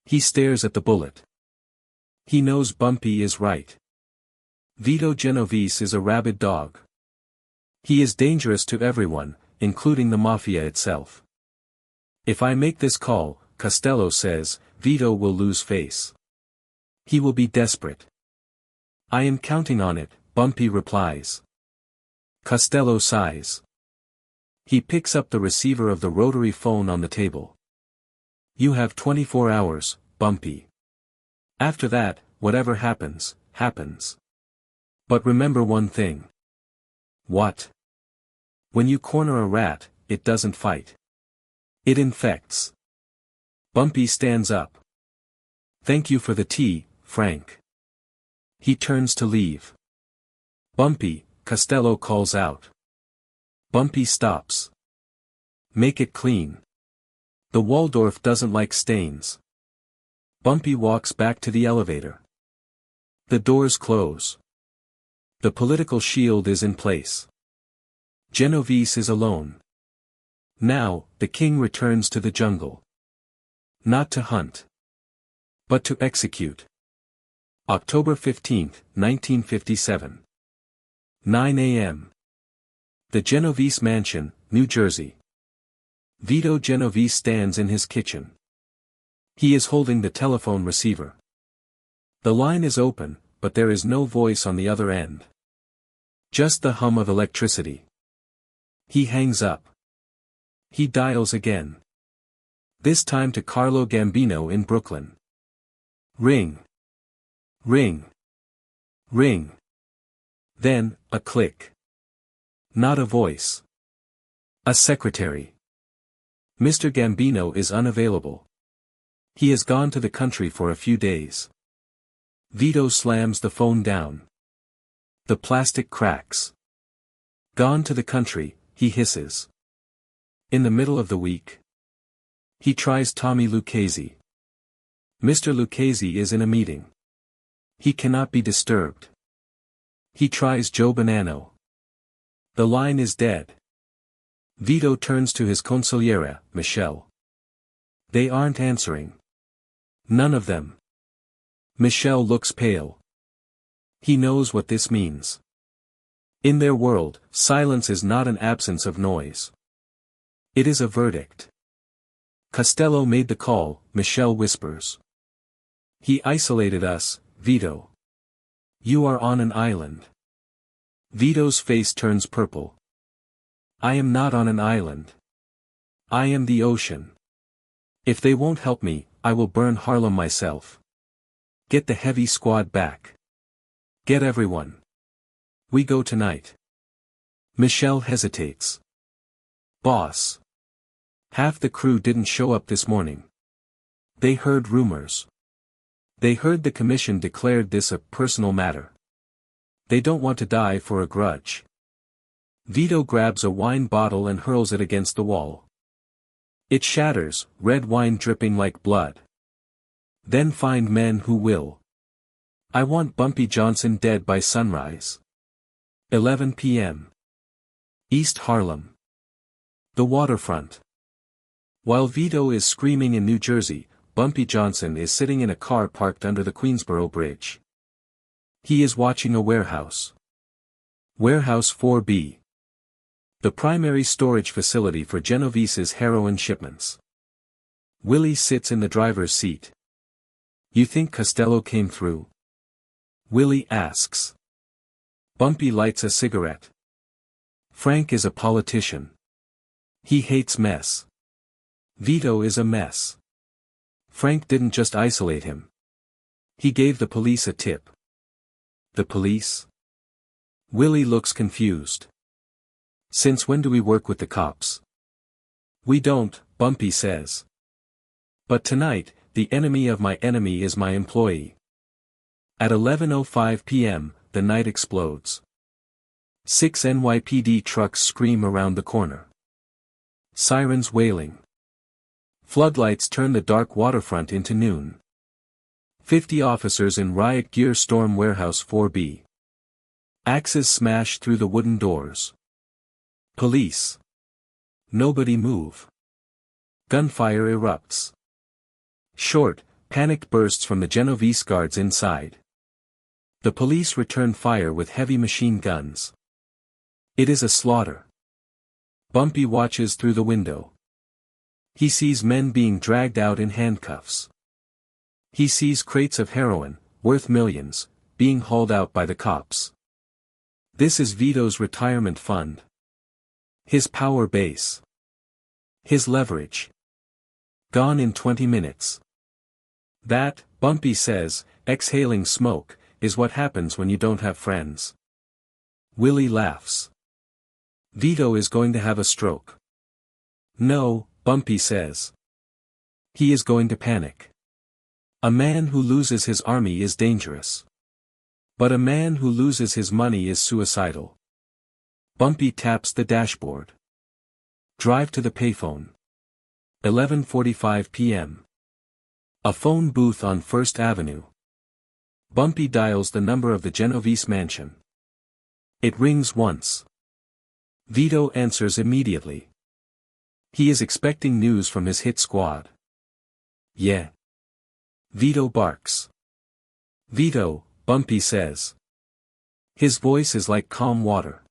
He stares at the bullet. He knows Bumpy is right. Vito Genovese is a rabid dog. He is dangerous to everyone, including the Mafia itself. If I make this call, Costello says, Vito will lose face. He will be desperate. I am counting on it, Bumpy replies. Costello sighs. He picks up the receiver of the rotary phone on the table. You have 24 hours, Bumpy. After that, whatever happens, happens. But remember one thing. What? When you corner a rat, it doesn't fight. It infects. Bumpy stands up. Thank you for the tea, Frank. He turns to leave. Bumpy, Costello calls out. Bumpy stops. Make it clean. The Waldorf doesn't like stains. Bumpy walks back to the elevator. The doors close. The political shield is in place. Genovese is alone. Now, the king returns to the jungle. Not to hunt. But to execute. October 15, 1957. 9 a.m. The Genovese Mansion, New Jersey. Vito Genovese stands in his kitchen. He is holding the telephone receiver. The line is open, but there is no voice on the other end. Just the hum of electricity. He hangs up. He dials again. This time to Carlo Gambino in Brooklyn. Ring. Ring. Ring. Then, a click. Not a voice. A secretary. Mr. Gambino is unavailable. He has gone to the country for a few days. Vito slams the phone down. The plastic cracks. Gone to the country, he hisses. In the middle of the week. He tries Tommy Lucchese. Mr. Lucchese is in a meeting. He cannot be disturbed. He tries Joe Bonanno. The line is dead. Vito turns to his consigliera, Michelle. They aren't answering. None of them. Michelle looks pale. He knows what this means. In their world, silence is not an absence of noise. It is a verdict. Costello made the call, Michelle whispers. He isolated us, Vito. You are on an island. Vito's face turns purple. I am not on an island. I am the ocean. If they won't help me, I will burn Harlem myself. Get the heavy squad back. Get everyone. We go tonight. Michelle hesitates. Boss. Half the crew didn't show up this morning. They heard rumors. They heard the commission declared this a personal matter. They don't want to die for a grudge. Vito grabs a wine bottle and hurls it against the wall. It shatters, red wine dripping like blood. Then find men who will. I want Bumpy Johnson dead by sunrise. 11 p.m. East Harlem. The waterfront. While Vito is screaming in New Jersey, Bumpy Johnson is sitting in a car parked under the Queensboro Bridge. He is watching a warehouse. Warehouse 4B. The primary storage facility for Genovese's heroin shipments. Willie sits in the driver's seat. You think Costello came through? Willie asks. Bumpy lights a cigarette. Frank is a politician. He hates mess. Vito is a mess. Frank didn't just isolate him. He gave the police a tip. The police? Willie looks confused. Since when do we work with the cops? We don't, Bumpy says. But tonight, the enemy of my enemy is my employee. At 11:05 p.m., the night explodes. 6 NYPD trucks scream around the corner. Sirens wailing. Floodlights turn the dark waterfront into noon. 50 officers in riot gear storm Warehouse 4B. Axes smash through the wooden doors. Police. Nobody move. Gunfire erupts. Short, panicked bursts from the Genovese guards inside. The police return fire with heavy machine guns. It is a slaughter. Bumpy watches through the window. He sees men being dragged out in handcuffs. He sees crates of heroin, worth millions, being hauled out by the cops. This is Vito's retirement fund. His power base. His leverage. Gone in 20 minutes. That, Bumpy says, exhaling smoke, is what happens when you don't have friends. Willie laughs. Vito is going to have a stroke. No, Bumpy says. He is going to panic. A man who loses his army is dangerous. But a man who loses his money is suicidal. Bumpy taps the dashboard. Drive to the payphone. 11:45 p.m. A phone booth on First Avenue. Bumpy dials the number of the Genovese mansion. It rings once. Vito answers immediately. He is expecting news from his hit squad. Yeah. Vito barks. Vito, Bumpy says. His voice is like calm water.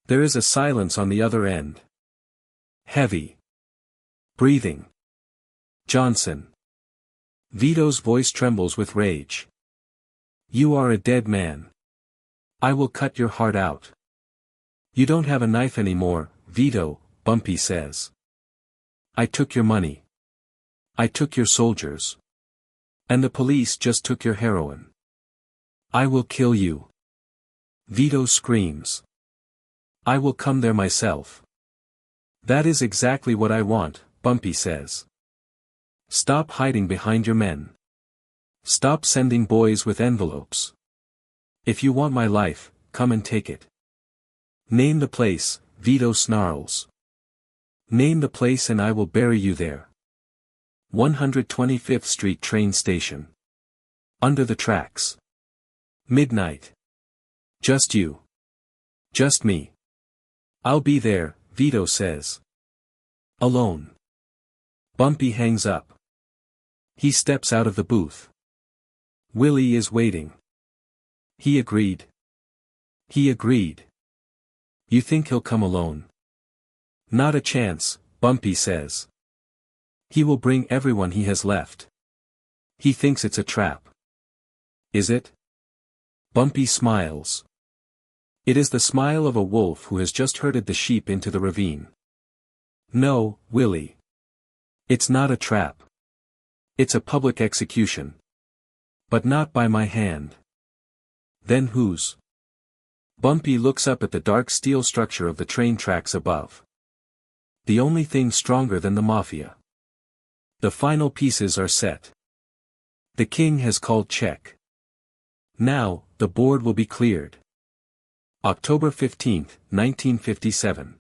There is a silence on the other end. Heavy. Breathing. Johnson. Vito's voice trembles with rage. You are a dead man. I will cut your heart out. You don't have a knife anymore, Vito, Bumpy says. I took your money. I took your soldiers. And the police just took your heroin. I will kill you. Vito screams. I will come there myself. That is exactly what I want, Bumpy says. Stop hiding behind your men. Stop sending boys with envelopes. If you want my life, come and take it. Name the place, Vito snarls. Name the place and I will bury you there. 125th Street train station. Under the tracks. Midnight. Just you. Just me. I'll be there, Vito says. Alone. Bumpy hangs up. He steps out of the booth. Willie is waiting. He agreed. He agreed. You think he'll come alone? Not a chance, Bumpy says. He will bring everyone he has left. He thinks it's a trap. Is it? Bumpy smiles. It is the smile of a wolf who has just herded the sheep into the ravine. No, Willie. It's not a trap. It's a public execution. But not by my hand. Then whose? Bumpy looks up at the dark steel structure of the train tracks above. The only thing stronger than the Mafia. The final pieces are set. The king has called check. Now, the board will be cleared. October 15, 1957.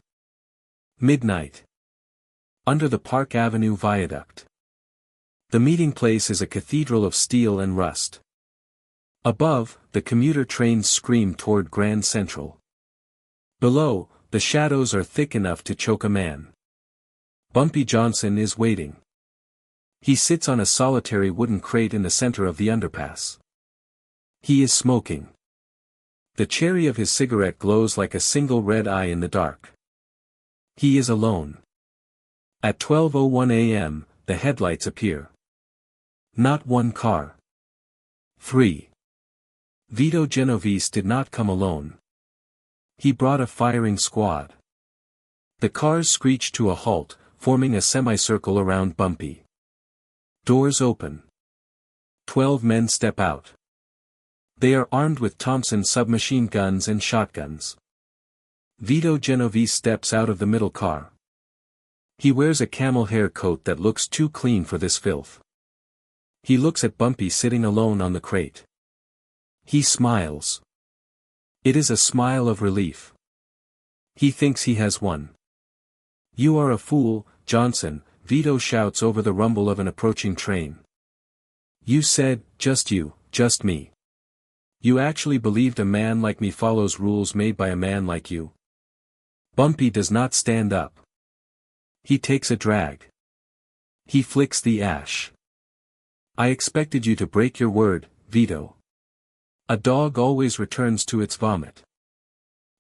Midnight. Under the Park Avenue Viaduct. The meeting place is a cathedral of steel and rust. Above, the commuter trains scream toward Grand Central. Below, the shadows are thick enough to choke a man. Bumpy Johnson is waiting. He sits on a solitary wooden crate in the center of the underpass. He is smoking. The cherry of his cigarette glows like a single red eye in the dark. He is alone. At 12:01 a.m., the headlights appear. Not one car. 3. Vito Genovese did not come alone. He brought a firing squad. The cars screech to a halt, forming a semicircle around Bumpy. Doors open. 12 men step out. They are armed with Thompson submachine guns and shotguns. Vito Genovese steps out of the middle car. He wears a camel hair coat that looks too clean for this filth. He looks at Bumpy sitting alone on the crate. He smiles. It is a smile of relief. He thinks he has won. "You are a fool, Johnson," Vito shouts over the rumble of an approaching train. "You said, just me. You actually believed a man like me follows rules made by a man like you?" Bumpy does not stand up. He takes a drag. He flicks the ash. "I expected you to break your word, Vito. A dog always returns to its vomit."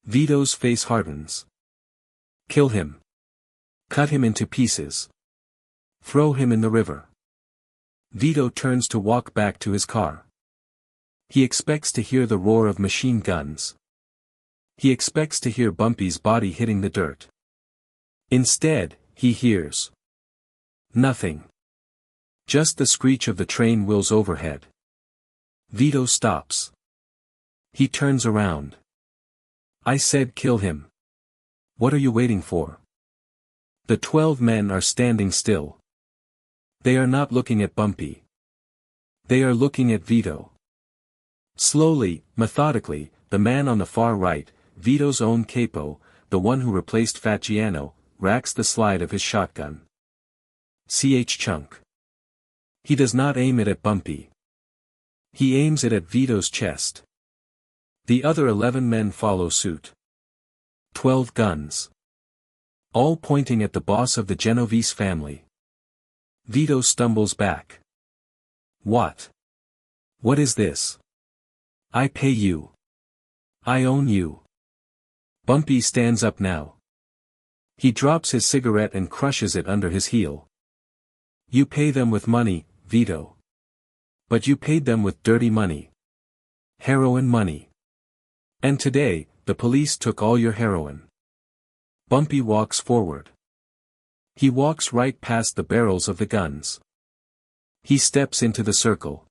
Vito's face hardens. "Kill him. Cut him into pieces. Throw him in the river." Vito turns to walk back to his car. He expects to hear the roar of machine guns. He expects to hear Bumpy's body hitting the dirt. Instead, he hears nothing. Just the screech of the train wheels overhead. Vito stops. He turns around. "I said kill him. What are you waiting for?" The 12 men are standing still. They are not looking at Bumpy. They are looking at Vito. Slowly, methodically, the man on the far right, Vito's own capo, the one who replaced Fatgiano, racks the slide of his shotgun. Chunk. He does not aim it at Bumpy. He aims it at Vito's chest. The other 11 men follow suit. 12 guns. All pointing at the boss of the Genovese family. Vito stumbles back. "What? What is this? I pay you. I own you." Bumpy stands up now. He drops his cigarette and crushes it under his heel. "You pay them with money, Vito. But you paid them with dirty money. Heroin money. And today, the police took all your heroin." Bumpy walks forward. He walks right past the barrels of the guns. He steps into the circle.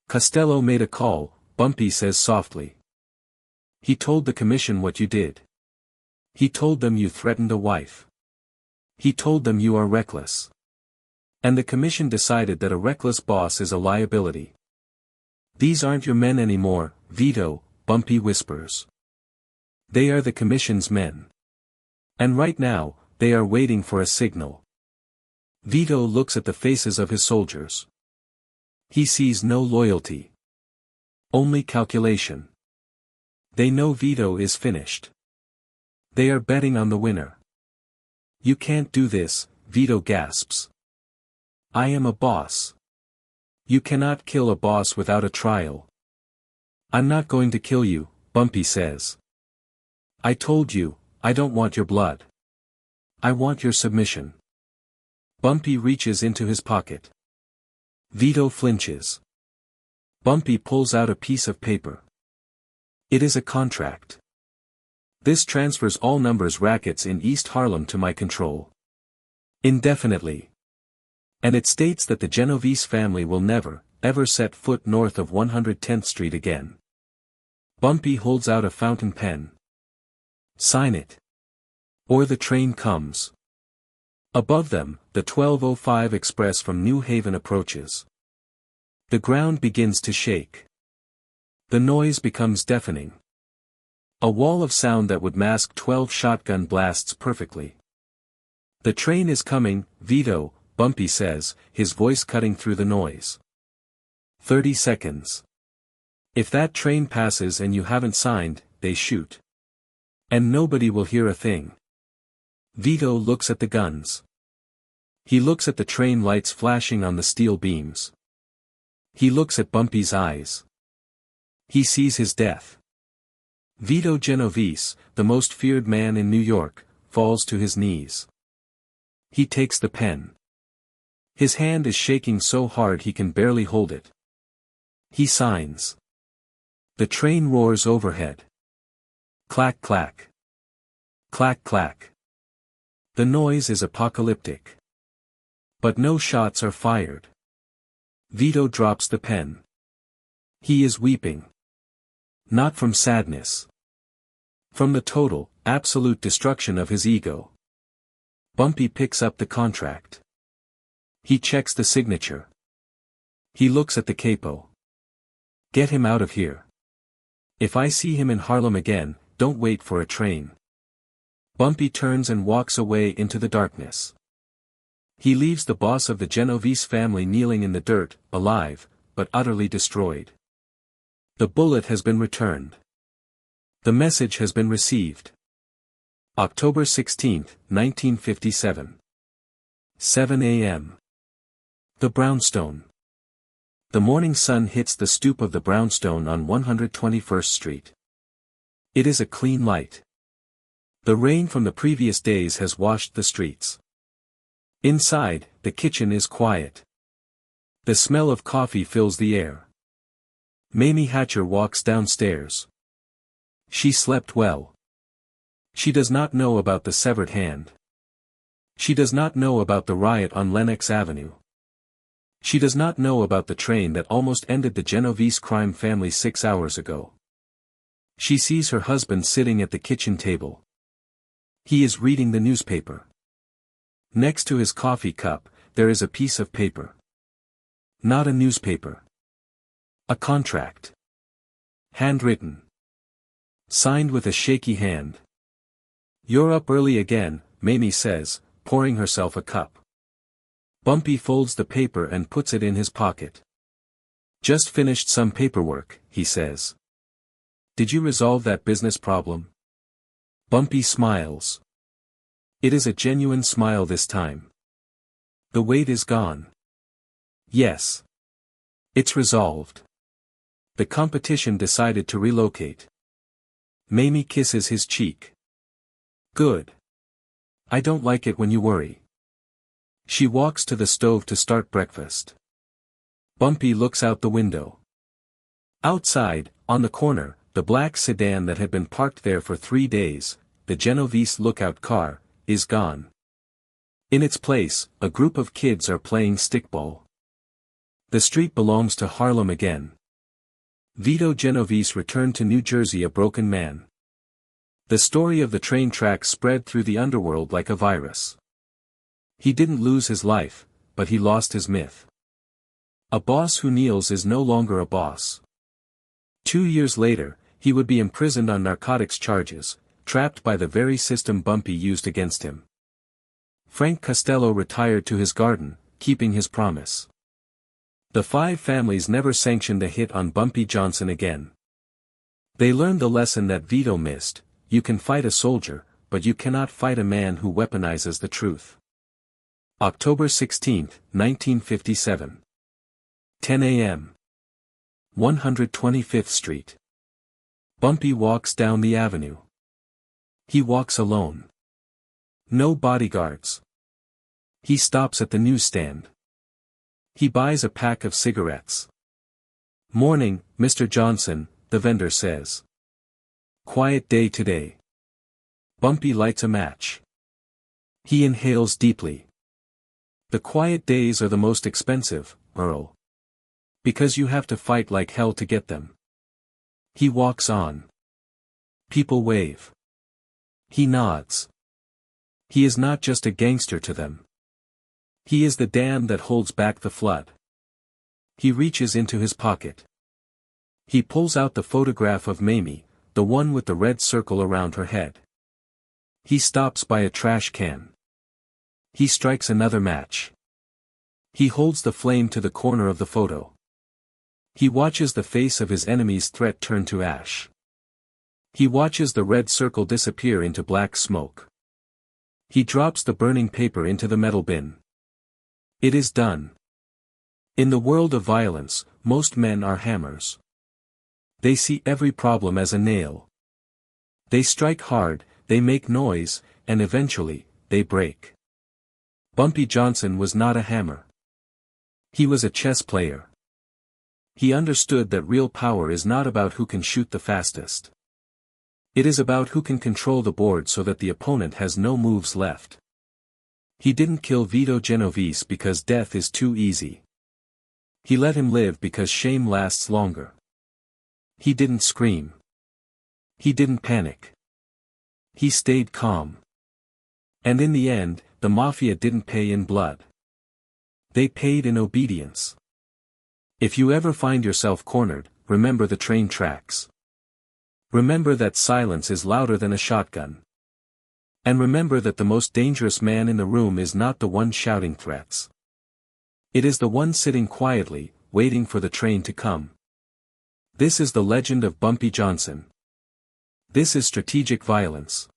"Costello made a call," Bumpy says softly. "He told the commission what you did. He told them you threatened a wife. He told them you are reckless. And the commission decided that a reckless boss is a liability." "These aren't your men anymore, Vito," Bumpy whispers. "They are the commission's men. And right now, they are waiting for a signal." Vito looks at the faces of his soldiers. He sees no loyalty. Only calculation. They know Vito is finished. They are betting on the winner. "You can't do this," Vito gasps. "I am a boss. You cannot kill a boss without a trial." "I'm not going to kill you," Bumpy says. "I told you, I don't want your blood. I want your submission." Bumpy reaches into his pocket. Vito flinches. Bumpy pulls out a piece of paper. It is a contract. "This transfers all numbers rackets in East Harlem to my control. Indefinitely. And it states that the Genovese family will never, ever set foot north of 110th Street again." Bumpy holds out a fountain pen. "Sign it. Or the train comes." Above them, the 12:05 express from New Haven approaches. The ground begins to shake. The noise becomes deafening. A wall of sound that would mask 12 shotgun blasts perfectly. "The train is coming, Vito," Bumpy says, his voice cutting through the noise. 30 seconds. If that train passes and you haven't signed, they shoot. And nobody will hear a thing. Vito looks at the guns. He looks at the train lights flashing on the steel beams. He looks at Bumpy's eyes. He sees his death. Vito Genovese, the most feared man in New York, falls to his knees. He takes the pen. His hand is shaking so hard he can barely hold it. He signs. The train roars overhead. Clack clack. Clack clack. The noise is apocalyptic. But no shots are fired. Vito drops the pen. He is weeping. Not from sadness. From the total, absolute destruction of his ego. Bumpy picks up the contract. He checks the signature. He looks at the capo. Get him out of here. If I see him in Harlem again, don't wait for a train. Bumpy turns and walks away into the darkness. He leaves the boss of the Genovese family kneeling in the dirt, alive, but utterly destroyed. The bullet has been returned. The message has been received. October 16, 1957. 7 a.m. The brownstone. The morning sun hits the stoop of the brownstone on 121st Street. It is a clean light. The rain from the previous days has washed the streets. Inside, the kitchen is quiet. The smell of coffee fills the air. Mamie Hatcher walks downstairs. She slept well. She does not know about the severed hand. She does not know about the riot on Lenox Avenue. She does not know about the train that almost ended the Genovese crime family 6 hours ago. She sees her husband sitting at the kitchen table. He is reading the newspaper. Next to his coffee cup, there is a piece of paper. Not a newspaper. A contract. Handwritten. Signed with a shaky hand. You're up early again, Mamie says, pouring herself a cup. Bumpy folds the paper and puts it in his pocket. Just finished some paperwork, he says. Did you resolve that business problem? Bumpy smiles. It is a genuine smile this time. The wait is gone. Yes. It's resolved. The competition decided to relocate. Mamie kisses his cheek. Good. I don't like it when you worry. She walks to the stove to start breakfast. Bumpy looks out the window. Outside, on the corner, the black sedan that had been parked there for 3 days, the Genovese lookout car, is gone. In its place, a group of kids are playing stickball. The street belongs to Harlem again. Vito Genovese returned to New Jersey a broken man. The story of the train tracks spread through the underworld like a virus. He didn't lose his life, but he lost his myth. A boss who kneels is no longer a boss. 2 years later, he would be imprisoned on narcotics charges, trapped by the very system Bumpy used against him. Frank Costello retired to his garden, keeping his promise. The 5 families never sanctioned a hit on Bumpy Johnson again. They learned the lesson that Vito missed: you can fight a soldier, but you cannot fight a man who weaponizes the truth. October 16, 1957. 10 a.m. 125th Street. Bumpy walks down the avenue. He walks alone. No bodyguards. He stops at the newsstand. He buys a pack of cigarettes. Morning, Mr. Johnson, the vendor says. Quiet day today. Bumpy lights a match. He inhales deeply. The quiet days are the most expensive, Earl. Because you have to fight like hell to get them. He walks on. People wave. He nods. He is not just a gangster to them. He is the dam that holds back the flood. He reaches into his pocket. He pulls out the photograph of Mamie, the one with the red circle around her head. He stops by a trash can. He strikes another match. He holds the flame to the corner of the photo. He watches the face of his enemy's threat turn to ash. He watches the red circle disappear into black smoke. He drops the burning paper into the metal bin. It is done. In the world of violence, most men are hammers. They see every problem as a nail. They strike hard, they make noise, and eventually, they break. Bumpy Johnson was not a hammer. He was a chess player. He understood that real power is not about who can shoot the fastest. It is about who can control the board so that the opponent has no moves left. He didn't kill Vito Genovese because death is too easy. He let him live because shame lasts longer. He didn't scream. He didn't panic. He stayed calm. And in the end, the Mafia didn't pay in blood. They paid in obedience. If you ever find yourself cornered, remember the train tracks. Remember that silence is louder than a shotgun. And remember that the most dangerous man in the room is not the one shouting threats. It is the one sitting quietly, waiting for the train to come. This is the legend of Bumpy Johnson. This is strategic violence.